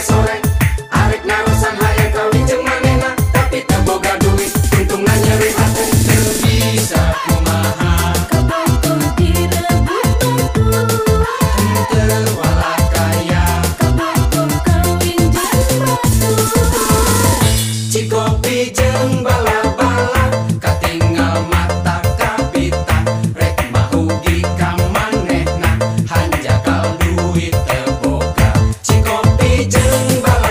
sore-sore arek ngarosan hayang kawin jeung manehna tapi teu boga duit untungna nyeri hati teu bisa kumaha Kabogoh direbut batu, henteu walak kaya kabogoh kawin jeung batu. Cikopi jeung bala-bala katinggal mata kapita rek mahugi ka manehna hanjakal duit teu boga Cikopi jeung bala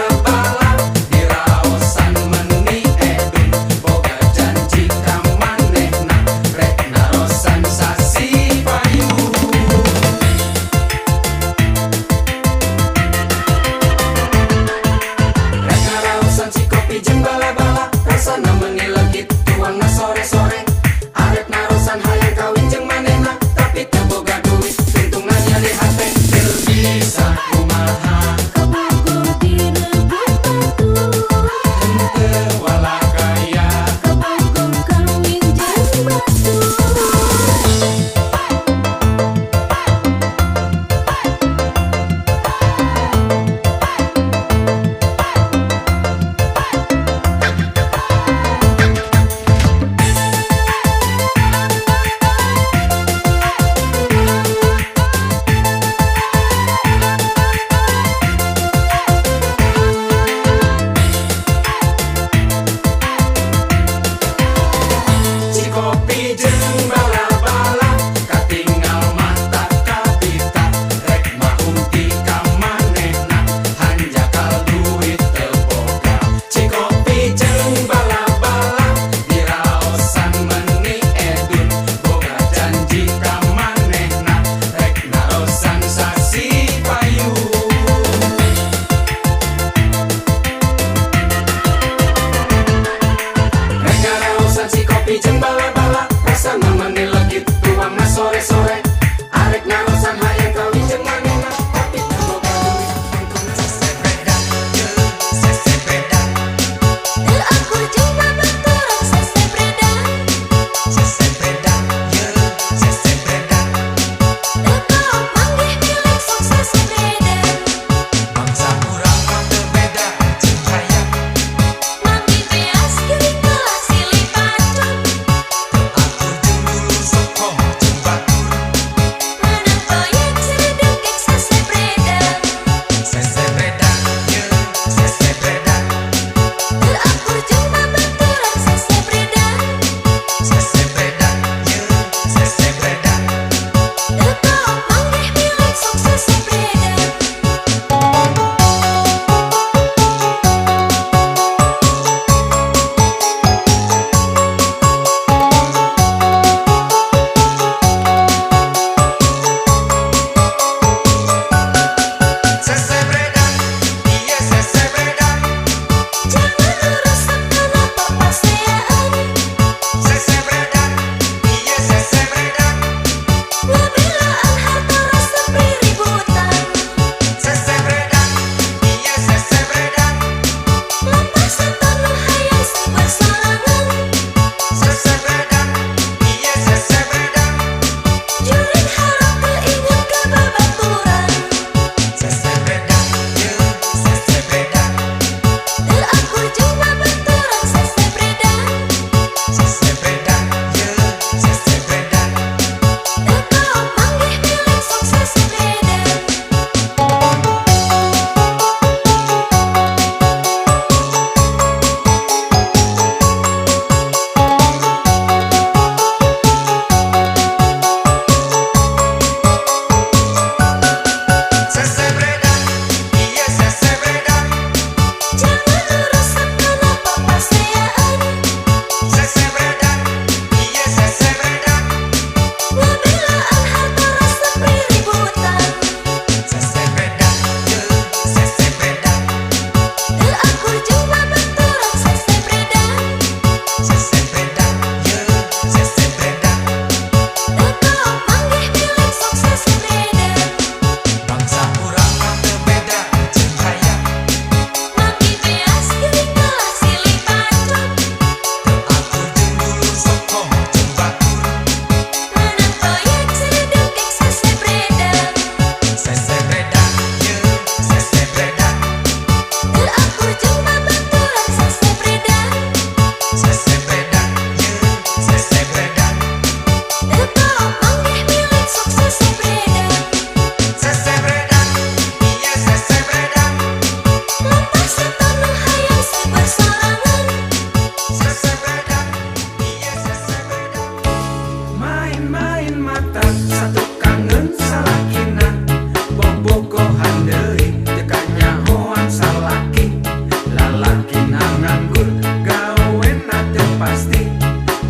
lalaki na nganggur gawe na teu pasti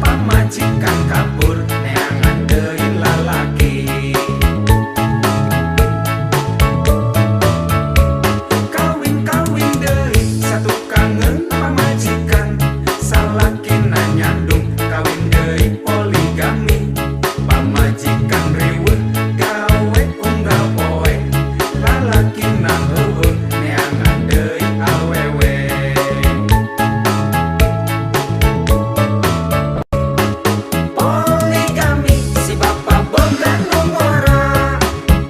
pamajikan kabur neangan deui lalaki. Kawin deui satukangeun pamajikan salaki na nyandung kawin deui poligami pamajikan riweuh gawe unggal poe lalaki na heueuh neangan deui awewe. Poligami si bapa boga nomora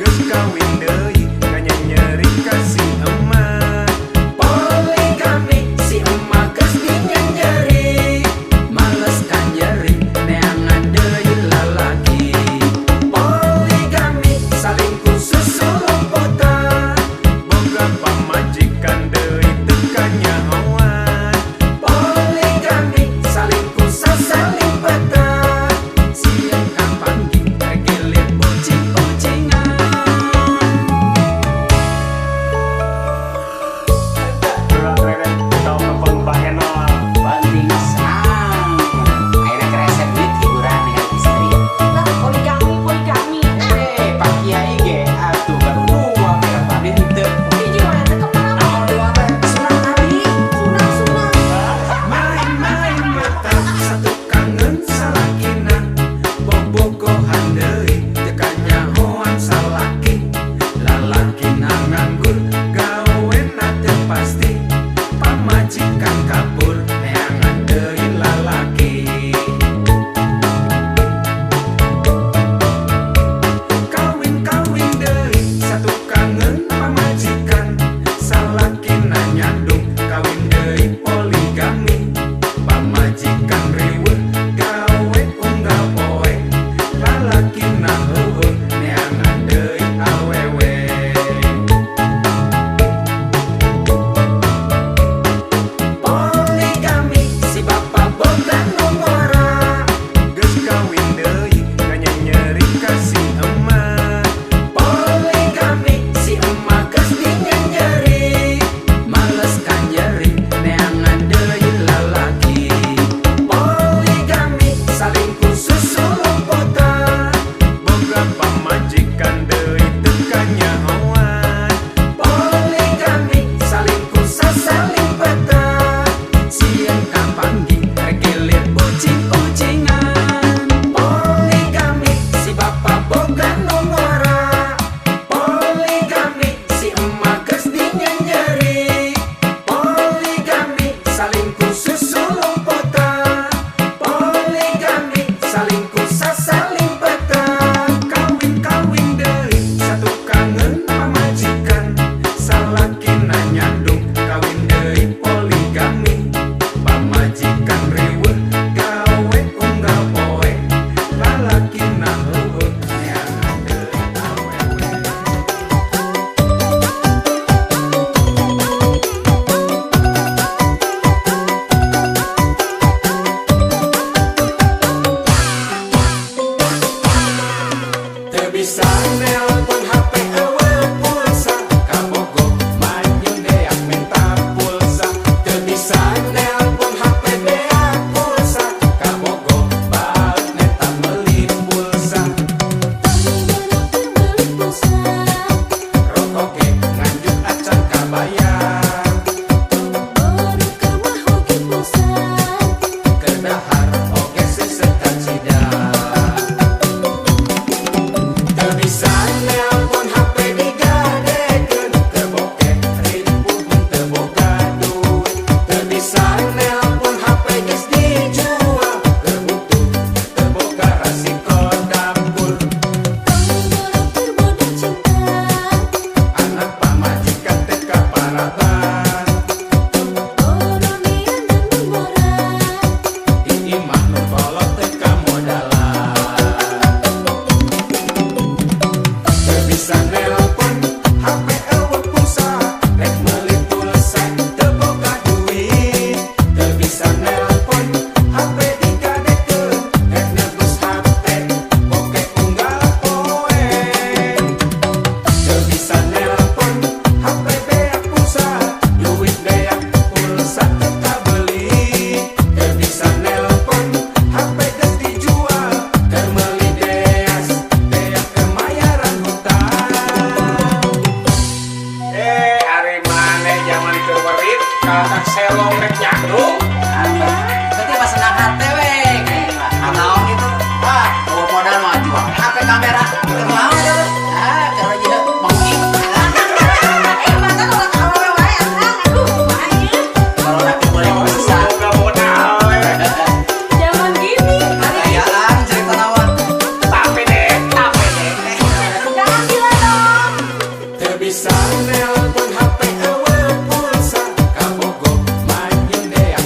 geus kawin deui nganyeri ka si emak. Poligami si emak geus dinyeri males ka nyeri neangan deui lalaki. Poligami salingkuh susulumputan boga pamajikan deui teu kanyahoan. Poligami salingkuh sasalimpatan sieun kapanggih kegilir pucing-pucingan. Banting sang akhirnya keresep duit hiburan dengan istri. Lah, poligami. Pak Kiai ge atuh baru dua merah tadi henteu. Di gimana teh kemana? Sunah Nabi. Main-main mata satukangeun salakina bobogohan deui teu kanyahoan salaki lalaki na nganggur gawe na teu pasti pamajikan kabur neangan deui lalaki. Kawin deui satukangeun pamajikan salaki na nyandung kawin deui poligami pamajikan riweuh gawe unggal poe lalaki na heueuh neangan deui awewe. Poligami kata selong rek nyandung. Berarti pas senang hati weh. Naon itu? Wah, bawa modal mah jual HP kamera. Mau aja. Kalau dia mengking. Masa kalau kamu wae akang aduh main. Kalau laki boleh bisa. Boga modal. Zaman gini. Kayaan cerita nawan. Tapi deh. Jangan gila dong. Teu bisa nelpon HP eueuh pulsa. Kabogo main deak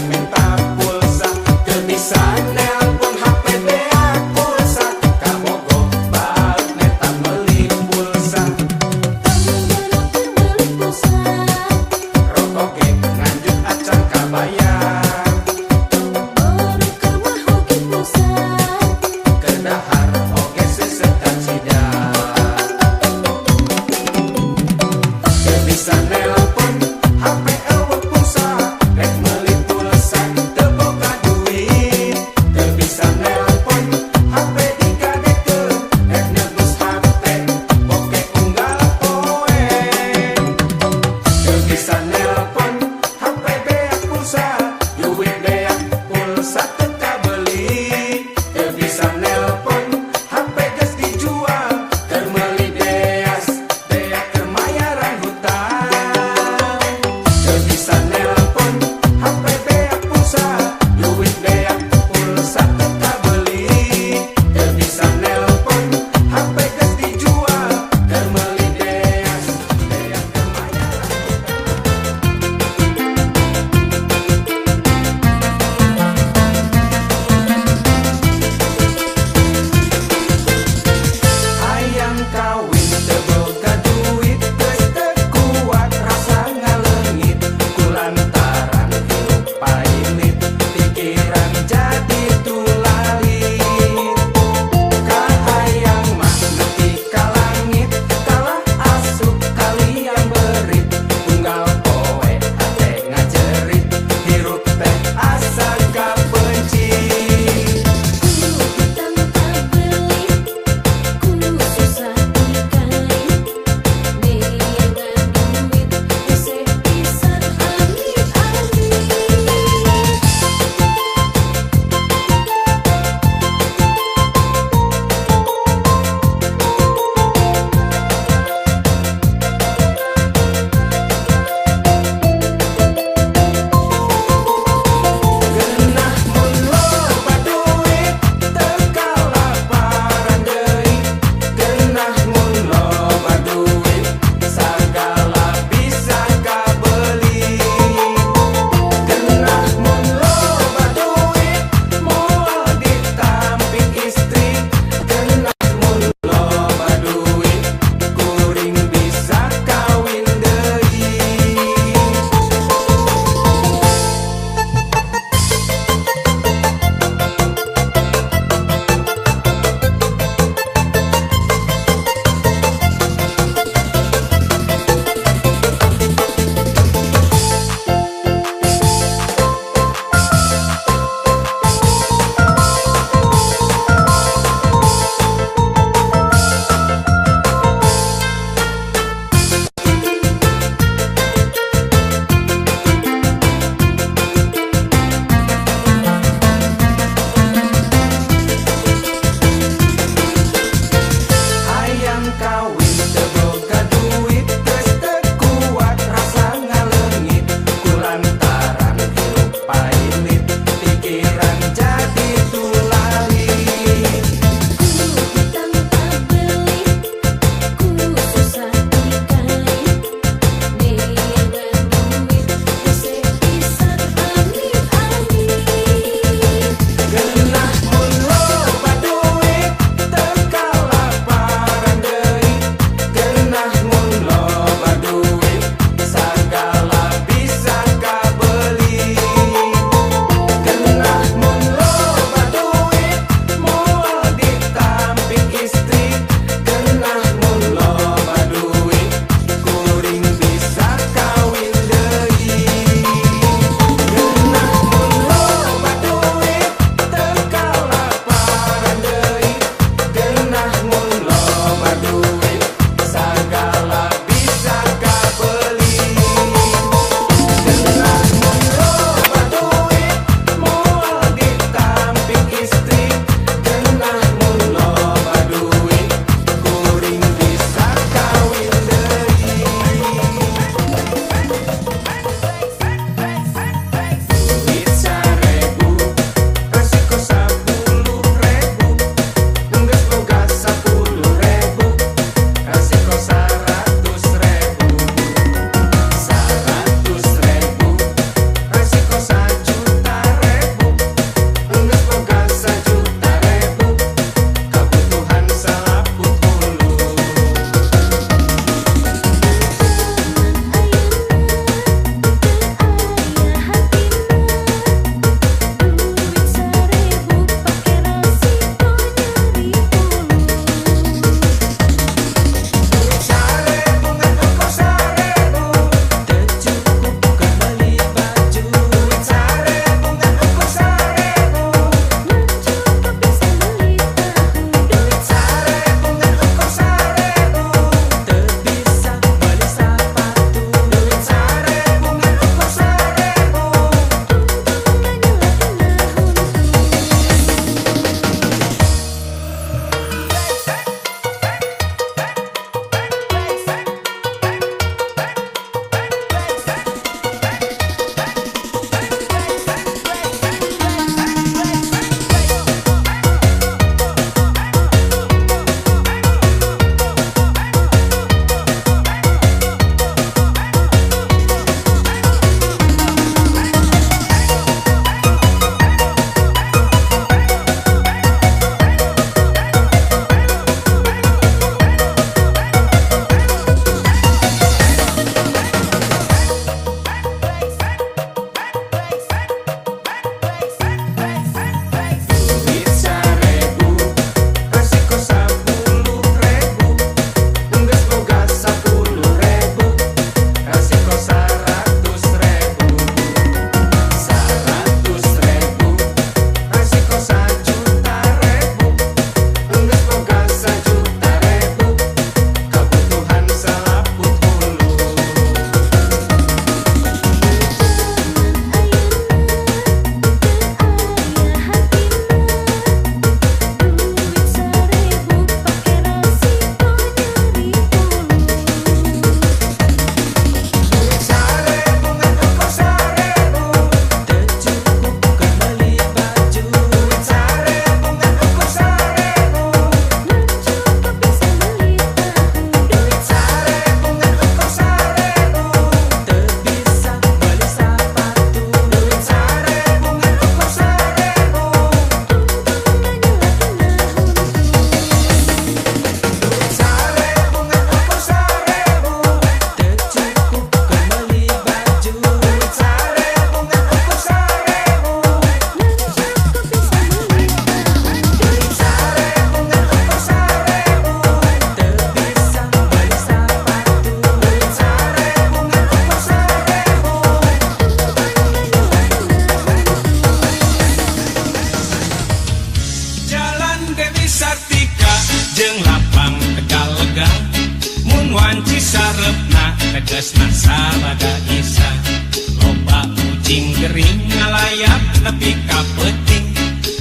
gering ngalayap nepi ka peuting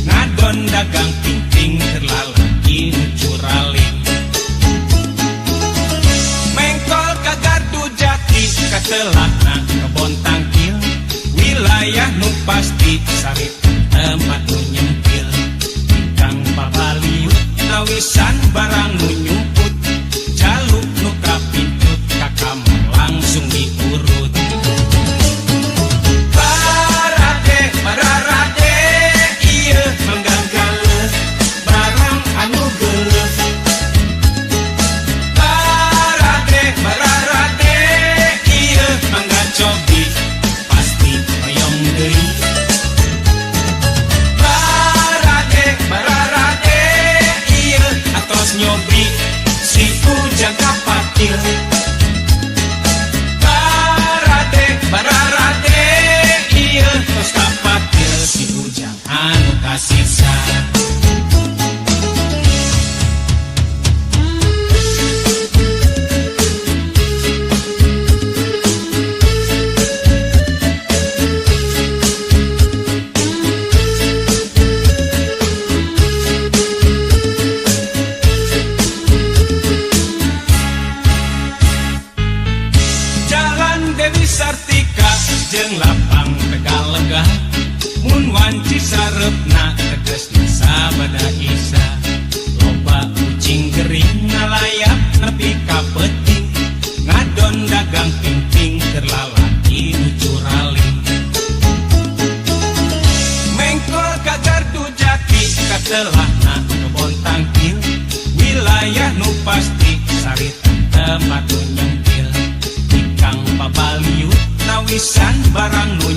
ngadon dagang pingping terlalaki curaling mengkol ka Gardu Jati katelahna kebon tangkil wilayah nu pasti sari tempat nu nyempil ingkang papaliut nawisan barang nu nyumput jaluk nu kapintut ka kamar langsung diurut barade bararade ieu manggagaleuh barang anu geuleuh barade bararade ieu mangga cobi pasti hoyong deui barade bararade ieu atos nyobi si ujang kapatil barade bararade ieu tos kapatil si ujang anu kasisa Jalan Dewi Sartika jeung lapang Tegalega mun wanci sarepna tegasna sabada isa loba kucing gering ngalayap nepi ka peuting ngadon dagang pingping terlalaki nu curaling mengkol ka Gardu Jati katelahna kebon tangkil wilayah nu pasti sari tempat nu nyempil ikang papaliut nawisan barang nu